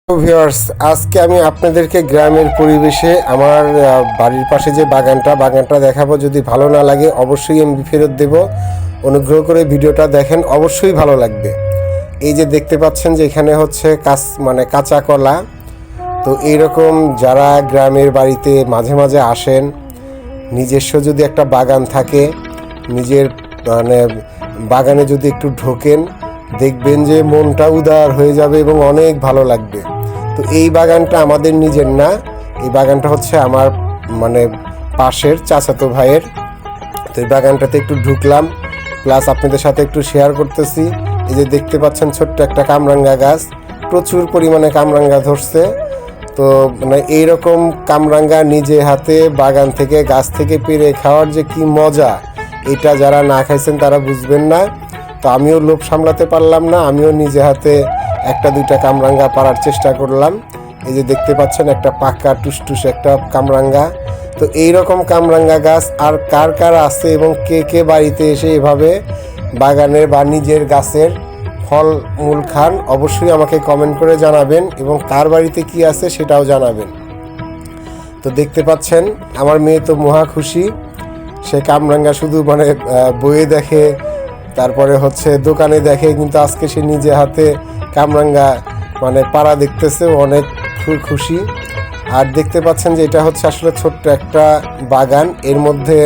Viewers, আজকে আমি আপনাদেরকে গ্রামের পরিবেশে আমার বাড়ির পাশে যে বাগানটা দেখাবো। যদি ভালো না লাগে অবশ্যই আমি ফেরত দেব। অনুগ্রহ করে ভিডিওটা দেখেন, অবশ্যই ভালো লাগবে। এই যে দেখতে পাচ্ছেন যে এখানে হচ্ছে কাঁচা কলা। তো এইরকম যারা গ্রামের বাড়িতে মাঝে মাঝে আসেন, নিজস্ব যদি একটা বাগান থাকে, নিজের বাগানে যদি একটু ঢোকেন, দেখবেন যে মনটা উদার হয়ে যাবে এবং অনেক ভালো লাগবে। তো এই বাগানটা আমাদের নিজের না, এই বাগানটা হচ্ছে আমার পাশের চাচাতো ভাইয়ের। তো এই বাগানটাতে একটু ঢুকলাম, প্লাস আপনাদের সাথে একটু শেয়ার করতেছি। এই যে দেখতে পাচ্ছেন ছোট্ট একটা কামরাঙ্গা গাছ, প্রচুর পরিমাণে কামরাঙ্গা ধরছে। তো এইরকম কামরাঙ্গা নিজে হাতে বাগান থেকে গাছ থেকে পেড়ে খাওয়ার যে কি মজা, এটা যারা না খাইছেন তারা বুঝবেন না। তো আমিও লোভ সামলাতে পারলাম না, আমিও নিজে হাতে একটা দুইটা কামরাঙ্গা পাড়ার চেষ্টা করলাম। এই যে দেখতে পাচ্ছেন একটা পাকা টুসটুস একটা কামরাঙ্গা। তো এইরকম কামরাঙ্গা গাছ আর কার কার আছে এবং কে কে বাড়িতে এসে এভাবে বাগানের বা নিজের গাছের ফল মূল খান, অবশ্যই আমাকে কমেন্ট করে জানাবেন এবং কার বাড়িতে কি আছে সেটাও জানাবেন। তো দেখতে পাচ্ছেন আমার মেয়ে তো মহা খুশি, সে কামরাঙ্গা শুধু বইয়ে দেখে, তারপরে হচ্ছে দোকানে দেখে, কিন্তু আজকে সে নিজে হাতে কামরাঙ্গা পাড়া দেখতেছে, অনেক খুশি। আর দেখতে পাচ্ছেন যে এটা হচ্ছে আসলে ছোট্ট একটা বাগান, এর মধ্যে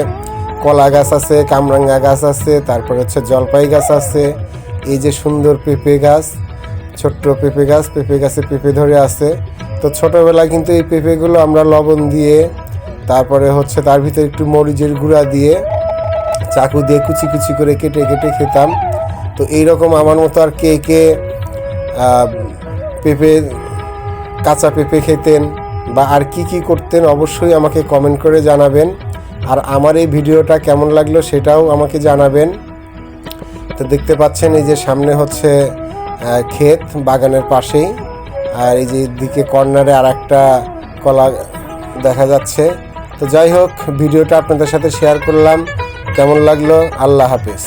কলা গাছ আছে, কামরাঙ্গা গাছ আছে, তারপরে হচ্ছে জলপাই গাছ আছে। এই যে সুন্দর পেঁপে গাছ, ছোট্ট পেঁপে গাছে পেঁপে ধরে আছে। তো ছোটোবেলায় কিন্তু এই পেঁপেগুলো আমরা লবণ দিয়ে, তারপরে হচ্ছে তার ভিতরে একটু মরিচের গুঁড়া দিয়ে, চাকু দিয়ে কুচি কুচি করে কেটে কেটে খেতাম। তো এইরকম আমার মতো আর কে কে কাঁচা পেঁপে খেতেন বা আর কি করতেন, অবশ্যই আমাকে কমেন্ট করে জানাবেন। আর আমার এই ভিডিওটা কেমন লাগলো সেটাও আমাকে জানাবেন। তো দেখতে পাচ্ছেন এই যে সামনে হচ্ছে ক্ষেত বাগানের পাশেই, আর এই যে দিকে কর্নারে আর একটা কলা দেখা যাচ্ছে। তো যাই হোক, ভিডিওটা আপনাদের সাথে শেয়ার করলাম। কেমন লাগলো? আল্লাহ হাফেজ।